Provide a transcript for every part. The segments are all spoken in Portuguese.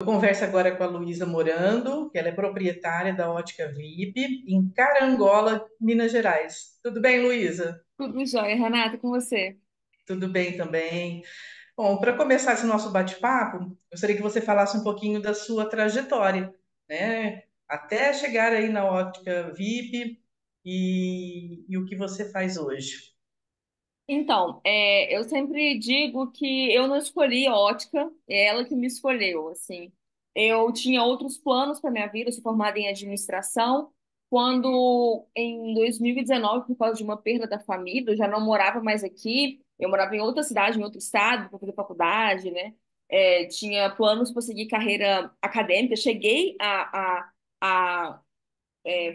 Eu converso agora com a Luísa Morando, que ela é proprietária da Ótica VIP em Carangola, Minas Gerais. Tudo bem, Luísa? Tudo jóia, Renata, com você? Tudo bem também. Bom, para começar esse nosso bate-papo, gostaria que você falasse um pouquinho da sua trajetória, né? Até chegar aí na Ótica VIP e o que você faz hoje. Então, eu sempre digo que eu não escolhi ótica, é ela que me escolheu, assim. Eu tinha outros planos para minha vida, eu sou formada em administração, quando em 2019, por causa de uma perda da família, eu já não morava mais aqui, eu morava em outra cidade, em outro estado, para fazer faculdade, né? Tinha planos para seguir carreira acadêmica, cheguei a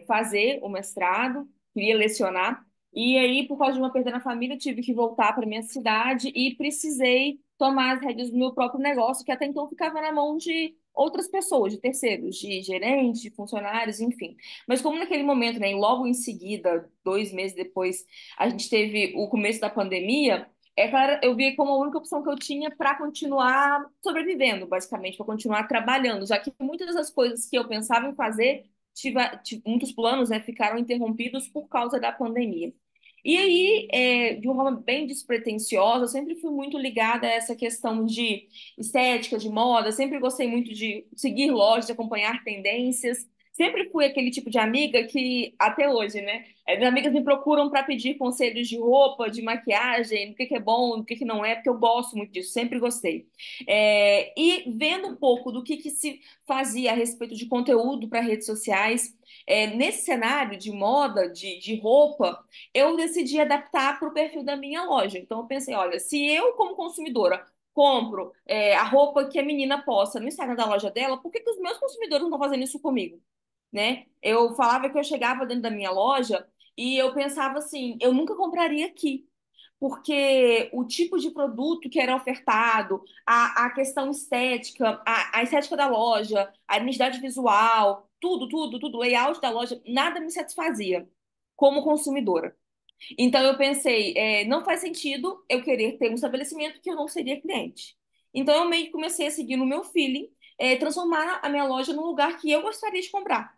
fazer o mestrado, queria lecionar. E aí, por causa de uma perda na família, eu tive que voltar para minha cidade e precisei tomar as rédeas do meu próprio negócio, que até então ficava na mão de outras pessoas, de terceiros, de gerentes, de funcionários, enfim. Mas como naquele momento, né, e logo em seguida, 2 meses depois, a gente teve o começo da pandemia, é claro, eu vi como a única opção que eu tinha para continuar sobrevivendo, basicamente, para continuar trabalhando, já que muitas das coisas que eu pensava em fazer muitos planos, né, ficaram interrompidos por causa da pandemia. E aí, de uma forma bem despretensiosa, eu sempre fui muito ligada a essa questão de estética, de moda, sempre gostei muito de seguir lojas, de acompanhar tendências. Sempre fui aquele tipo de amiga que, até hoje, né? As amigas me procuram para pedir conselhos de roupa, de maquiagem, do que é bom, do que não é, porque eu gosto muito disso, sempre gostei. E vendo um pouco do que se fazia a respeito de conteúdo para redes sociais. Nesse cenário de moda, de roupa, eu decidi adaptar para o perfil da minha loja. Então, eu pensei, olha, se eu, como consumidora, compro a roupa que a menina posta no Instagram da loja dela, por que que os meus consumidores não estão fazendo isso comigo? Né? Eu falava que eu chegava dentro da minha loja e eu pensava assim, eu nunca compraria aqui porque o tipo de produto que era ofertado, a questão estética, a estética da loja, a identidade visual, tudo, o layout da loja, nada me satisfazia como consumidora. Então eu pensei, não faz sentido eu querer ter um estabelecimento que eu não seria cliente. Então eu meio que comecei a seguir no meu feeling, transformar a minha loja num lugar que eu gostaria de comprar.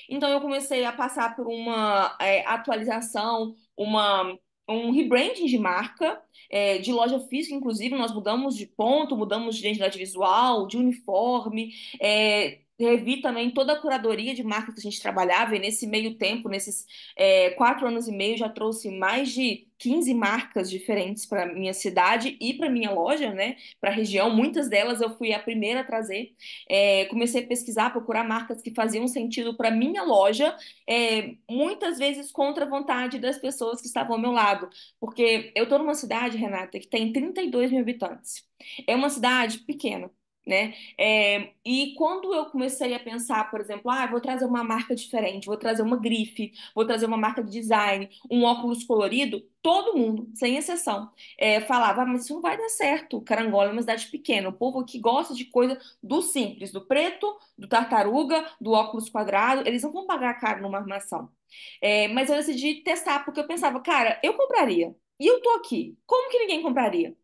Então eu comecei a passar por uma atualização, um rebranding de marca, de loja física, inclusive, nós mudamos de ponto, mudamos de identidade visual, de uniforme, revi também toda a curadoria de marca que a gente trabalhava, e nesse meio tempo, nesses 4 anos e meio, já trouxe mais de 15 marcas diferentes para minha cidade e para minha loja, né? Para a região. Muitas delas eu fui a primeira a trazer. Comecei a pesquisar, procurar marcas que faziam sentido para minha loja, muitas vezes contra a vontade das pessoas que estavam ao meu lado. Porque eu estou numa cidade, Renata, que tem 32 mil habitantes. É uma cidade pequena. Né? E quando eu comecei a pensar, por exemplo, vou trazer uma marca diferente, vou trazer uma grife, vou trazer uma marca de design, um óculos colorido, todo mundo, sem exceção, falava, mas isso não vai dar certo. Carangola é uma cidade pequena, o povo aqui gosta de coisa do simples, do preto, do tartaruga, do óculos quadrado, eles não vão pagar caro numa armação. Mas eu decidi testar, porque eu pensava, cara, eu compraria. E eu tô aqui. Como que ninguém compraria?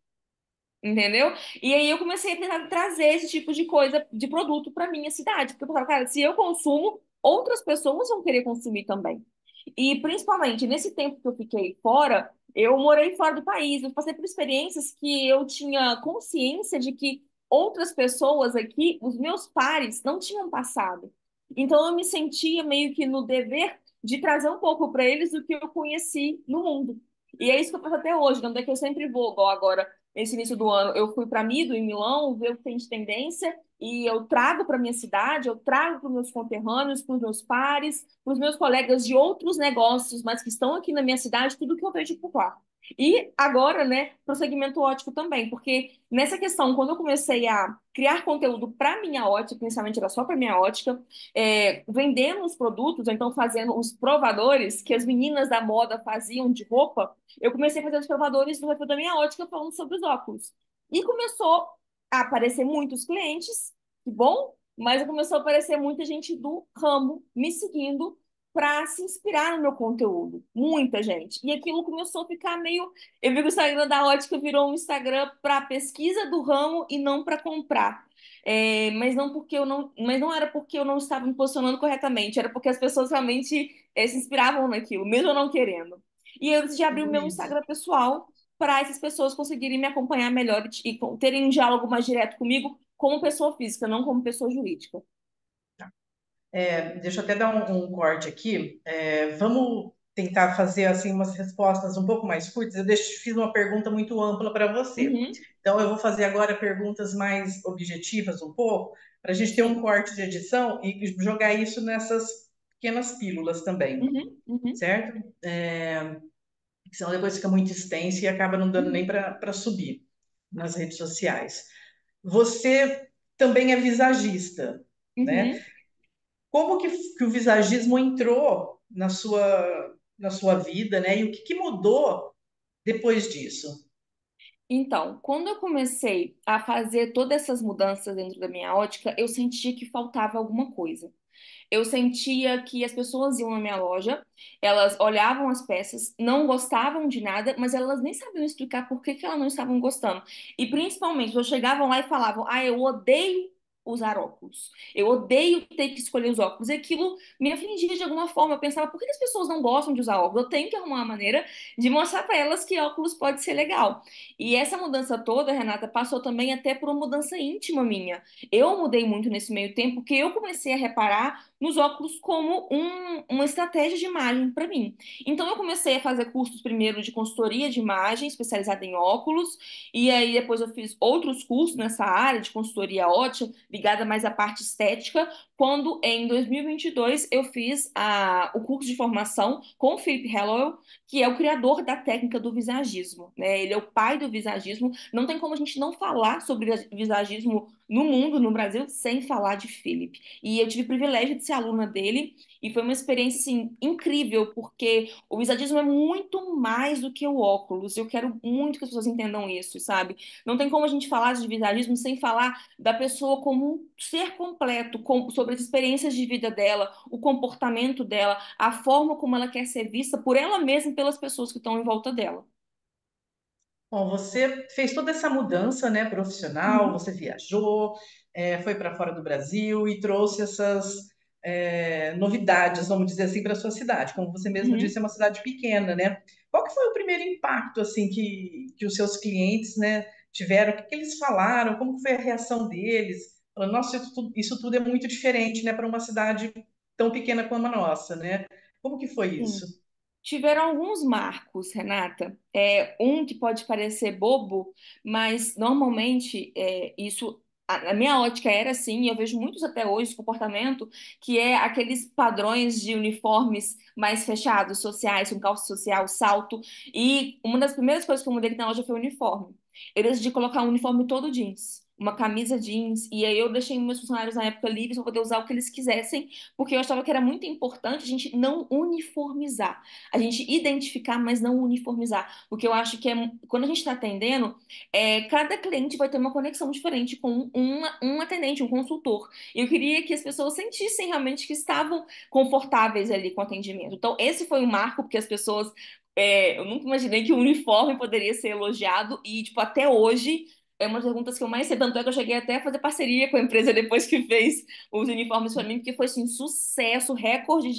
Entendeu? E aí eu comecei a tentar trazer esse tipo de coisa, de produto para minha cidade. Porque eu pensava, cara, se eu consumo, outras pessoas vão querer consumir também. E principalmente nesse tempo que eu fiquei fora, eu morei fora do país, eu passei por experiências que eu tinha consciência de que outras pessoas aqui, os meus pares, não tinham passado. Então eu me sentia meio que no dever de trazer um pouco para eles do que eu conheci no mundo. E é isso que eu faço até hoje, tanto é que eu sempre vou, igual agora esse início do ano, eu fui para Mido, em Milão, ver o que tem de tendência, e eu trago para minha cidade, eu trago para os meus conterrâneos, para os meus pares, para os meus colegas de outros negócios, mas que estão aqui na minha cidade, tudo que eu vejo por lá. E agora, né, para o segmento ótico também, porque nessa questão, quando eu comecei a criar conteúdo para minha ótica, principalmente era só para minha ótica, vendendo os produtos, ou então fazendo os provadores que as meninas da moda faziam de roupa, eu comecei a fazer os provadores do refil da minha ótica falando sobre os óculos. E começou a aparecer muitos clientes, que bom, mas começou a aparecer muita gente do ramo me seguindo para se inspirar no meu conteúdo. Muita gente. E aquilo começou a ficar meio. Eu vi que o Instagram da ótica virou um Instagram para pesquisa do ramo e não para comprar. Mas não era porque eu não estava me posicionando corretamente, era porque as pessoas realmente se inspiravam naquilo, mesmo eu não querendo. E eu decidi abrir o meu Luiz. Instagram pessoal para essas pessoas conseguirem me acompanhar melhor e terem um diálogo mais direto comigo como pessoa física, não como pessoa jurídica. Deixa eu até dar um corte aqui. Vamos tentar fazer assim umas respostas um pouco mais curtas. Fiz uma pergunta muito ampla para você. Uhum, Então, eu vou fazer agora perguntas mais objetivas um pouco, para a gente ter um sim. corte de edição e jogar isso nessas pequenas pílulas também, Uhum, uhum, certo? Senão depois fica muito extenso e acaba não dando nem uhum, para subir nas redes sociais. Você também é visagista, né? uhum. Como que o visagismo entrou na sua vida, né? E o que mudou depois disso? Então, quando eu comecei a fazer todas essas mudanças dentro da minha ótica, eu sentia que faltava alguma coisa. Eu sentia que as pessoas iam na minha loja, elas olhavam as peças, não gostavam de nada, mas elas nem sabiam explicar por que que elas não estavam gostando. E principalmente, elas chegavam lá e falavam: Ah, eu odeio usar óculos. Eu odeio ter que escolher os óculos. E aquilo me afligia de alguma forma. Eu pensava, por que as pessoas não gostam de usar óculos? Eu tenho que arrumar uma maneira de mostrar para elas que óculos pode ser legal. E essa mudança toda, Renata, passou também até por uma mudança íntima minha. Eu mudei muito nesse meio tempo, porque eu comecei a reparar nos óculos como uma estratégia de imagem para mim. Então, eu comecei a fazer cursos primeiro de consultoria de imagem, especializada em óculos, e aí depois eu fiz outros cursos nessa área de consultoria ótica, ligada mais à parte estética, quando em 2022 eu fiz o curso de formação com o Philip Hallowell, que é o criador da técnica do visagismo, né? Ele é o pai do visagismo. Não tem como a gente não falar sobre visagismo no mundo, no Brasil, sem falar de Philip. E eu tive o privilégio de ser aluna dele e foi uma experiência assim incrível, porque o visagismo é muito mais do que o óculos. Eu quero muito que as pessoas entendam isso, sabe? Não tem como a gente falar de visagismo sem falar da pessoa como um ser completo, sobre as experiências de vida dela, o comportamento dela, a forma como ela quer ser vista por ela mesma e pelas pessoas que estão em volta dela. Bom, você fez toda essa mudança, né, profissional, Uhum, você viajou, foi para fora do Brasil e trouxe essas novidades, vamos dizer assim, para a sua cidade. Como você mesmo uhum, disse, é uma cidade pequena, né? Qual que foi o primeiro impacto, assim, que os seus clientes, né, tiveram? O que que eles falaram? Como que foi a reação deles? Falando, nossa, isso tudo é muito diferente, né, para uma cidade tão pequena como a nossa, né? Como que foi sim. isso? Tiveram alguns marcos, Renata. Um que pode parecer bobo, mas normalmente isso, na minha ótica era assim, e eu vejo muitos até hoje esse comportamento, que é aqueles padrões de uniformes mais fechados, sociais, com calça social, salto. E uma das primeiras coisas que eu mudei aqui na loja foi o uniforme. Eu decidi colocar um uniforme todo jeans. Uma camisa jeans, e aí eu deixei meus funcionários na época livres para poder usar o que eles quisessem, porque eu achava que era muito importante a gente não uniformizar, a gente identificar, mas não uniformizar. Porque eu acho que quando a gente está atendendo, cada cliente vai ter uma conexão diferente com um atendente, um consultor. E eu queria que as pessoas sentissem realmente que estavam confortáveis ali com o atendimento. Então, esse foi um marco, porque as pessoas. Eu nunca imaginei que o uniforme poderia ser elogiado, e, tipo, até hoje. É uma das perguntas que eu mais sei, tanto é que eu cheguei até a fazer parceria com a empresa depois que fez os uniformes para mim, porque foi assim, sucesso, recorde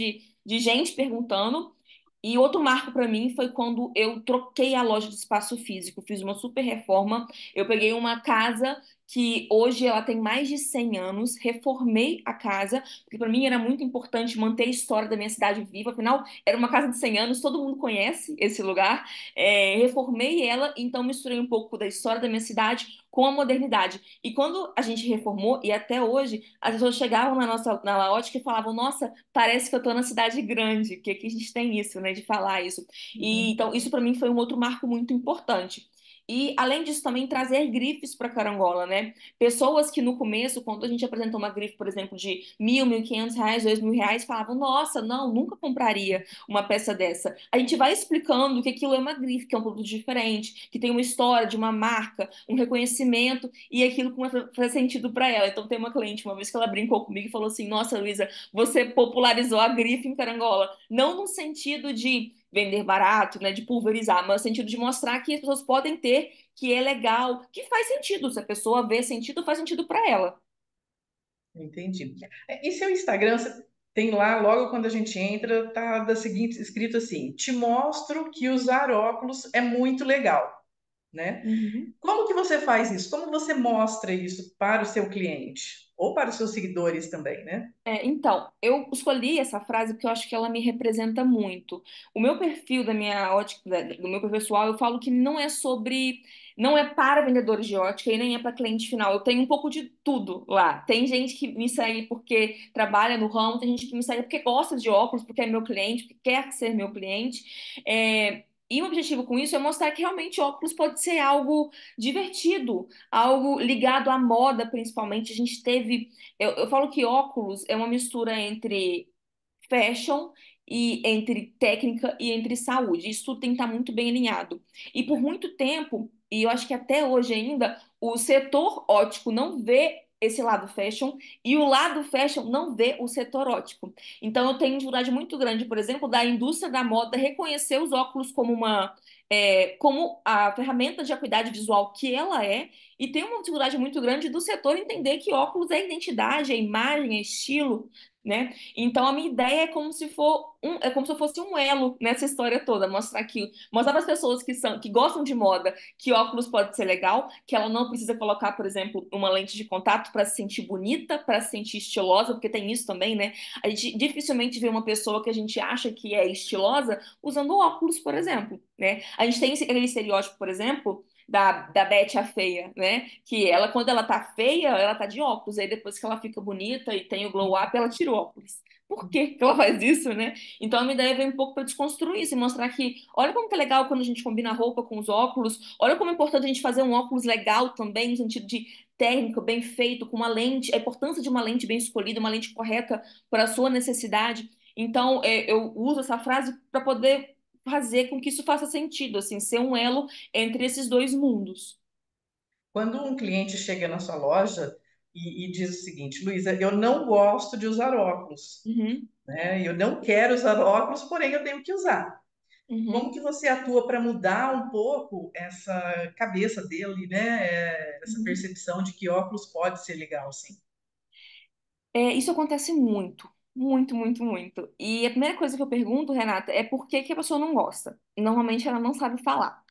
de gente perguntando. E outro marco para mim foi quando eu troquei a loja de espaço físico, fiz uma super reforma. Eu peguei uma casa que hoje ela tem mais de 100 anos, reformei a casa, porque para mim era muito importante manter a história da minha cidade viva, afinal, era uma casa de 100 anos, todo mundo conhece esse lugar. Reformei ela, então misturei um pouco da história da minha cidade com a modernidade. E quando a gente reformou, e até hoje, as pessoas chegavam na ótica e falavam: Nossa, parece que eu tô na cidade grande, porque aqui a gente tem isso, né, de falar isso. E Uhum. então isso para mim foi um outro marco muito importante. E além disso também trazer grifes para Carangola, né? Pessoas que no começo, quando a gente apresentou uma grife, por exemplo, de 1.000, 1.500 reais, R$ 2.000, falavam: Nossa, não, nunca compraria uma peça dessa. A gente vai explicando que aquilo é uma grife, que é um produto diferente, que tem uma história de uma marca, um reconhecimento, e aquilo começa a fazer sentido para ela. Então tem uma cliente uma vez que ela brincou comigo e falou assim: Nossa, Luísa, você popularizou a grife em Carangola. Não no sentido de vender barato, né, de pulverizar, mas no sentido de mostrar que as pessoas podem ter, que é legal, que faz sentido. Se a pessoa vê sentido, faz sentido para ela. Entendi. E seu Instagram, você tem lá, logo quando a gente entra, tá da seguinte, escrito assim: te mostro que usar óculos é muito legal, né? Uhum. Como que você faz isso? Como você mostra isso para o seu cliente? Ou para os seus seguidores também, né? Então, eu escolhi essa frase porque eu acho que ela me representa muito. O meu perfil da minha ótica, do meu perfil pessoal, eu falo que não é sobre, não é para vendedores de ótica e nem é para cliente final. Eu tenho um pouco de tudo lá. Tem gente que me segue porque trabalha no ramo, tem gente que me segue porque gosta de óculos, porque é meu cliente, porque quer ser meu cliente. E o objetivo com isso é mostrar que realmente óculos pode ser algo divertido, algo ligado à moda, principalmente. A gente teve eu falo que óculos é uma mistura entre fashion e entre técnica e entre saúde. Isso tudo tem que estar muito bem alinhado. E por muito tempo, e eu acho que até hoje ainda, o setor óptico não vê esse lado fashion e o lado fashion não vê o setor óptico. Então eu tenho dificuldade muito grande, por exemplo, da indústria da moda reconhecer os óculos como como a ferramenta de acuidade visual que ela é, e tem uma dificuldade muito grande do setor entender que óculos é identidade, é imagem, é estilo, né? Então a minha ideia é como se é como se eu fosse um elo nessa história toda, mostrar para as pessoas que gostam de moda que óculos pode ser legal, que ela não precisa colocar, por exemplo, uma lente de contato para se sentir bonita, para se sentir estilosa, porque tem isso também, né? A gente dificilmente vê uma pessoa que a gente acha que é estilosa usando óculos, por exemplo, né? A gente tem aquele estereótipo, por exemplo, da Betty a feia, né? Que ela, quando ela tá feia, ela tá de óculos. Aí depois que ela fica bonita e tem o glow up, ela tira o óculos. Por que que ela faz isso, né? Então a minha ideia vem um pouco para desconstruir isso e mostrar que, olha como que é legal quando a gente combina a roupa com os óculos, olha como é importante a gente fazer um óculos legal também, no sentido de técnico, bem feito, com uma lente, a importância de uma lente bem escolhida, uma lente correta para a sua necessidade. Então, eu uso essa frase para poder fazer com que isso faça sentido, assim, ser um elo entre esses dois mundos. Quando um cliente chega na sua loja e diz o seguinte: Luísa, eu não gosto de usar óculos, Uhum, né? Eu não quero usar óculos, porém eu tenho que usar. Como uhum, que você atua para mudar um pouco essa cabeça dele, né? Essa uhum. percepção de que óculos pode ser legal, sim. Isso acontece muito, muito, muito, muito. E a primeira coisa que eu pergunto, Renata, é por que que a pessoa não gosta. Normalmente ela não sabe falar.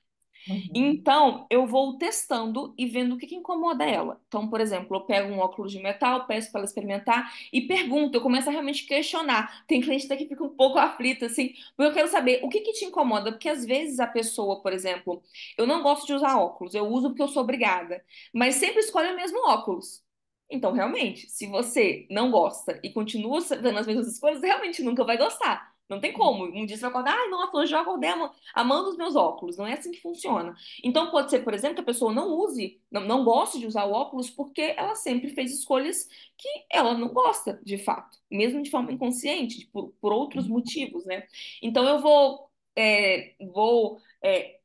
Uhum. Então, eu vou testando e vendo o que que incomoda ela. Então, por exemplo, eu pego um óculos de metal, peço para ela experimentar e pergunto, eu começo a realmente questionar. Tem cliente até que fica um pouco aflito, assim, porque eu quero saber o que que te incomoda, porque às vezes a pessoa, por exemplo, eu não gosto de usar óculos, eu uso porque eu sou obrigada, mas sempre escolhe o mesmo óculos. Então, realmente, se você não gosta e continua fazendo as mesmas escolhas, realmente nunca vai gostar. Não tem como. Um dia você vai acordar, ai, nossa, hoje eu acordei amando os meus óculos. Não é assim que funciona. Então, pode ser, por exemplo, que a pessoa não use, não goste de usar o óculos porque ela sempre fez escolhas que ela não gosta, de fato, mesmo de forma inconsciente, por outros motivos, né? Então, deixa eu ver.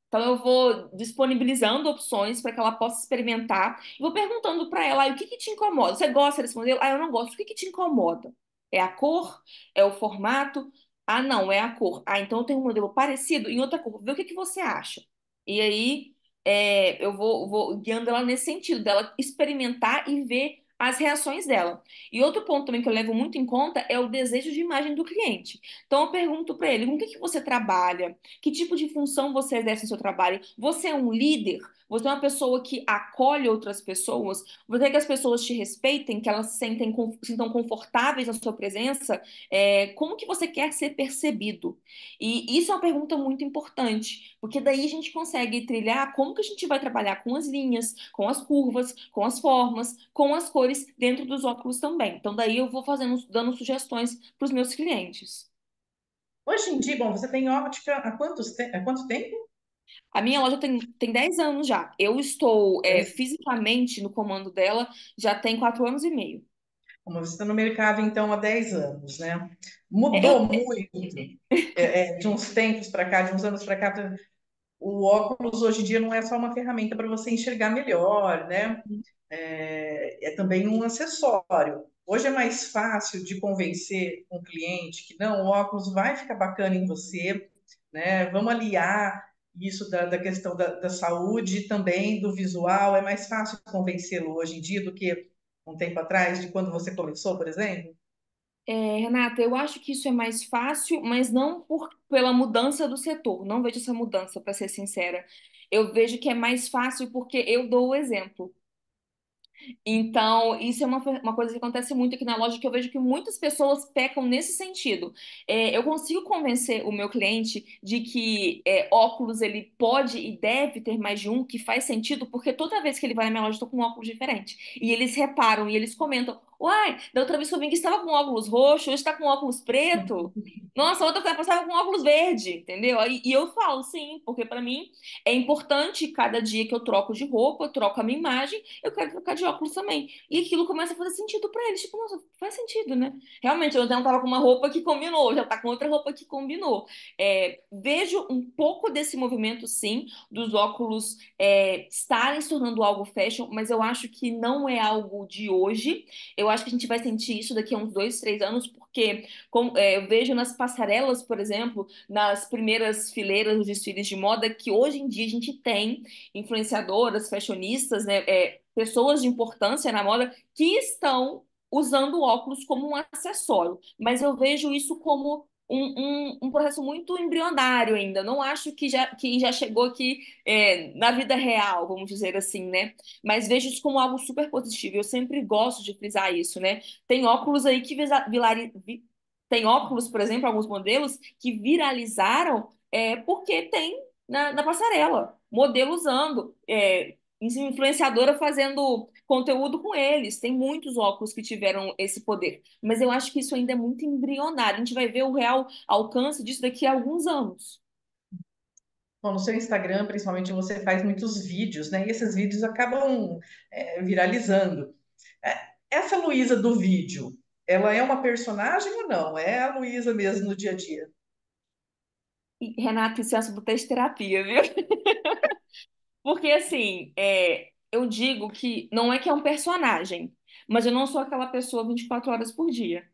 Então, eu vou disponibilizando opções para que ela possa experimentar e vou perguntando para ela, o que que te incomoda? Você gosta desse modelo? Ah, eu não gosto. O que que te incomoda? É a cor? É o formato? Ah, não, é a cor. Ah, então eu tenho um modelo parecido em outra cor. Vê o que que você acha. E aí, eu vou guiando ela nesse sentido, dela experimentar e ver as reações dela. E outro ponto também que eu levo muito em conta é o desejo de imagem do cliente. Então, eu pergunto para ele, com o que que você trabalha? Que tipo de função você exerce no seu trabalho? Você é um líder? Você é uma pessoa que acolhe outras pessoas? Você quer que as pessoas te respeitem, que elas se sintam confortáveis na sua presença? Como que você quer ser percebido? E isso é uma pergunta muito importante, porque daí a gente consegue trilhar como que a gente vai trabalhar com as linhas, com as curvas, com as formas, com as cores dentro dos óculos também. Então daí eu vou dando sugestões para os meus clientes. Hoje em dia, bom, você tem óptica há quanto tempo? A minha loja tem 10 anos já. Eu estou Dez. fisicamente no comando dela já tem 4 anos e meio. Como você está no mercado, então, há 10 anos, né? É, Eu, Mudou muito de uns tempos para cá, de uns anos para cá. O óculos hoje em dia não é só uma ferramenta para você enxergar melhor, né? É também um acessório. Hoje é mais fácil de convencer um cliente que não, o óculos vai ficar bacana em você, né? Vamos aliar isso da questão da saúde e também do visual. É mais fácil convencê-lo hoje em dia do que um tempo atrás, de quando você começou, por exemplo? Renata, eu acho que isso é mais fácil, mas não pela mudança do setor. Não vejo essa mudança, para ser sincera. Eu vejo que é mais fácil porque eu dou o exemplo. Então, isso é uma coisa que acontece muito aqui na loja, que eu vejo que muitas pessoas pecam nesse sentido. Eu consigo convencer o meu cliente de que óculos ele pode e deve ter mais de um, que faz sentido, porque toda vez que ele vai na minha loja, eu estou com um óculos diferente. E eles reparam e eles comentam: Uai, da outra vez que eu vim aqui estava com óculos roxo, hoje está com óculos preto. Nossa, outra vez estava com óculos verde, entendeu? E eu falo, sim, porque para mim é importante cada dia que eu troco de roupa, eu troco a minha imagem, eu quero trocar de óculos também. E aquilo começa a fazer sentido pra eles. Tipo, nossa, faz sentido, né? Realmente, eu não tava com uma roupa que combinou, já tá com outra roupa que combinou. Vejo um pouco desse movimento, sim, dos óculos estarem se tornando algo fashion, mas eu acho que não é algo de hoje. Eu acho que a gente vai sentir isso daqui a uns 2, 3 anos, porque eu vejo nas passarelas, por exemplo, nas primeiras fileiras dos desfiles de moda, que hoje em dia a gente tem influenciadoras, fashionistas, né, pessoas de importância na moda que estão usando óculos como um acessório. Mas eu vejo isso como um processo muito embrionário ainda. Não acho que já chegou aqui na vida real, vamos dizer assim, né? Mas vejo isso como algo super positivo. Eu sempre gosto de frisar isso, né? Tem óculos aí que tem óculos, por exemplo, alguns modelos que viralizaram porque tem na passarela, modelo usando, influenciadora fazendo conteúdo com eles. Tem muitos óculos que tiveram esse poder, mas eu acho que isso ainda é muito embrionário. A gente vai ver o real alcance disso daqui a alguns anos. Bom, no seu Instagram, principalmente, você faz muitos vídeos, né? E esses vídeos acabam, viralizando. Essa Luísa do vídeo, ela é uma personagem ou não? É a Luísa mesmo no dia a dia? E, Renato, isso é assunto terapia, viu? Porque assim, eu digo que não é que é um personagem, mas eu não sou aquela pessoa 24 horas por dia.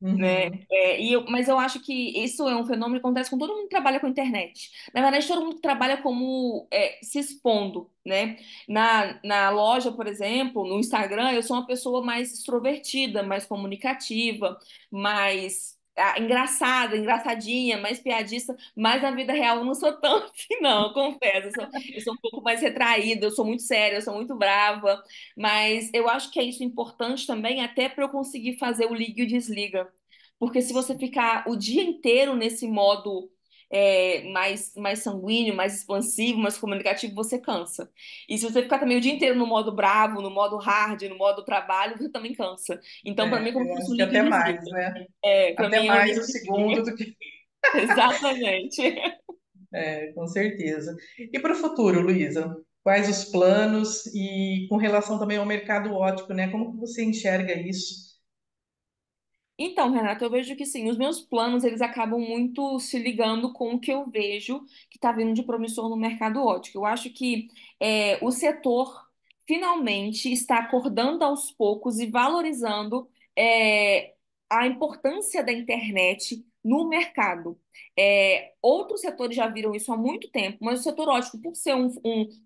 Né? Uhum. Mas eu acho que isso é um fenômeno que acontece com todo mundo que trabalha com internet. Na verdade, todo mundo que trabalha como se expondo, né? Na loja, por exemplo, no Instagram, eu sou uma pessoa mais extrovertida, mais comunicativa, mais engraçada, engraçadinha, mais piadista, mas na vida real eu não sou tanto assim, não, eu confesso. Eu sou um pouco mais retraída, eu sou muito séria, eu sou muito brava, mas eu acho que é isso importante também, até para eu conseguir fazer o liga e o desliga. Porque se você ficar o dia inteiro nesse modo mais sanguíneo, mais expansivo, mais comunicativo, você cansa. E se você ficar também o dia inteiro no modo bravo, no modo hard, no modo trabalho, você também cansa. Então, para mim, é como se Eu fosse acho um que liga e até desliga. mais, né? Para Até mim, é um mais liga o e segundo desliga. do que. Exatamente. Com certeza. E para o futuro, Luísa? Quais os planos e com relação também ao mercado óptico, né? Como que você enxerga isso? Então, Renato, eu vejo que sim, os meus planos eles acabam muito se ligando com o que eu vejo que está vindo de promissor no mercado óptico. Eu acho que o setor finalmente está acordando aos poucos e valorizando a importância da internet no mercado. Outros setores já viram isso há muito tempo, mas o setor óptico,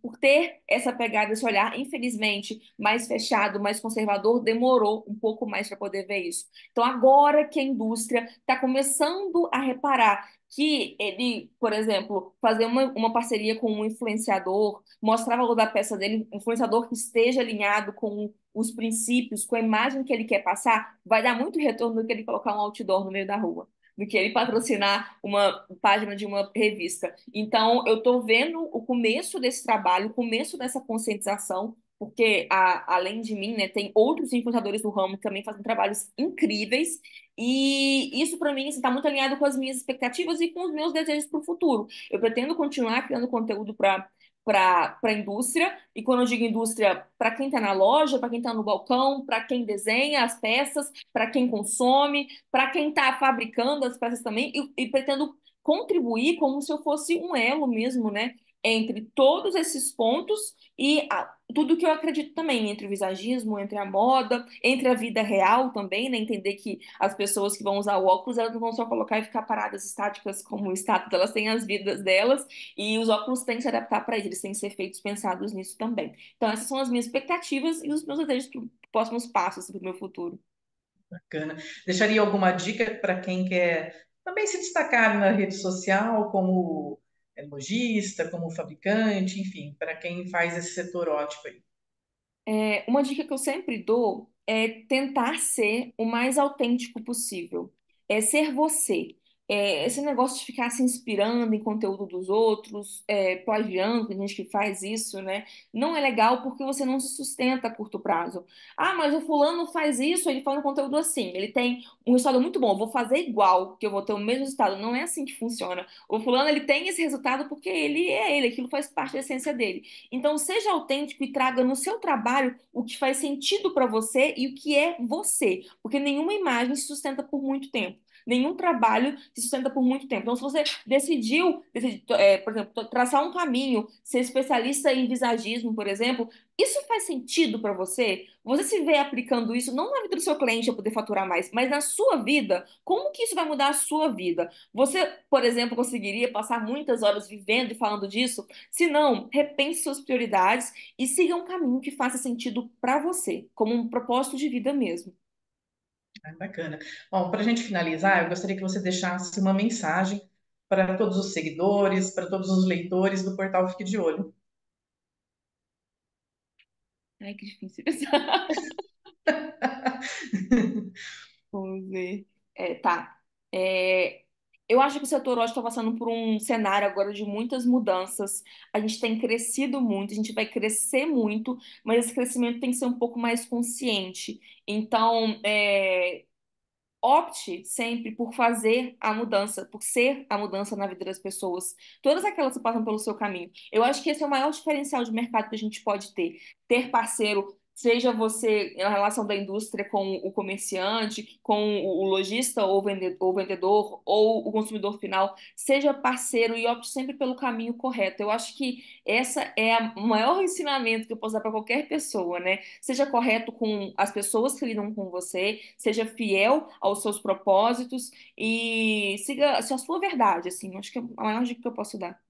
por ter essa pegada, esse olhar, infelizmente, mais fechado, mais conservador, demorou um pouco mais para poder ver isso. Então, agora que a indústria está começando a reparar que ele, por exemplo, fazer uma parceria com um influenciador, mostrar o valor da peça dele, um influenciador que esteja alinhado com os princípios, com a imagem que ele quer passar, vai dar muito retorno do que ele colocar um outdoor no meio da rua, do que ele patrocinar uma página de uma revista. Então, eu estou vendo o começo desse trabalho, o começo dessa conscientização, porque além de mim, né, tem outros influenciadores do ramo que também fazem trabalhos incríveis, e isso para mim está muito alinhado com as minhas expectativas e com os meus desejos para o futuro. Eu pretendo continuar criando conteúdo para a indústria, e quando eu digo indústria, para quem está na loja, para quem está no balcão, para quem desenha as peças, para quem consome, para quem está fabricando as peças também, e pretendo contribuir como se eu fosse um elo mesmo, né? entre todos esses pontos e tudo que eu acredito também, entre o visagismo, entre a moda, entre a vida real também, né? Entender que as pessoas que vão usar o óculos, elas não vão só colocar e ficar paradas estáticas como estátuas, elas têm as vidas delas e os óculos têm que se adaptar para eles, têm que ser feitos pensados nisso também. Então, essas são as minhas expectativas e os meus desejos para os próximos passos para o meu futuro. Bacana. Deixaria alguma dica para quem quer também se destacar na rede social, como lojista, como fabricante, enfim, para quem faz esse setor ótico aí. Uma dica que eu sempre dou é tentar ser o mais autêntico possível. É ser você. Esse negócio de ficar se inspirando em conteúdo dos outros, plagiando, tem gente que faz isso, né? Não é legal porque você não se sustenta a curto prazo. Ah, mas o fulano faz isso, ele faz um conteúdo assim. Ele tem um resultado muito bom, eu vou fazer igual, que eu vou ter o mesmo resultado. Não é assim que funciona. O fulano, ele tem esse resultado porque ele é ele, aquilo faz parte da essência dele. Então, seja autêntico e traga no seu trabalho o que faz sentido para você e o que é você, porque nenhuma imagem se sustenta por muito tempo. Nenhum trabalho se sustenta por muito tempo. Então, se você por exemplo, traçar um caminho, ser especialista em visagismo, por exemplo, isso faz sentido para você? Você se vê aplicando isso não na vida do seu cliente para poder faturar mais, mas na sua vida? Como que isso vai mudar a sua vida? Você, por exemplo, conseguiria passar muitas horas vivendo e falando disso? Se não, repense suas prioridades e siga um caminho que faça sentido para você, como um propósito de vida mesmo. Ah, bacana. Bom, para a gente finalizar, eu gostaria que você deixasse uma mensagem para todos os seguidores, para todos os leitores do portal Fique de Olho. Ai, que difícil. Vamos ver. Tá. É, eu acho que o setor hoje está passando por um cenário agora de muitas mudanças. A gente tem crescido muito, a gente vai crescer muito, mas esse crescimento tem que ser um pouco mais consciente. Então, opte sempre por fazer a mudança, por ser a mudança na vida das pessoas, todas aquelas que passam pelo seu caminho. Eu acho que esse é o maior diferencial de mercado que a gente pode ter. Ter parceiro, seja você na relação da indústria com o comerciante, com o lojista ou vendedor, ou o consumidor final, seja parceiro e opte sempre pelo caminho correto. Eu acho que essa é o maior ensinamento que eu posso dar para qualquer pessoa, né? Seja correto com as pessoas que lidam com você, seja fiel aos seus propósitos e siga a sua verdade, assim. Acho que é a maior dica que eu posso dar.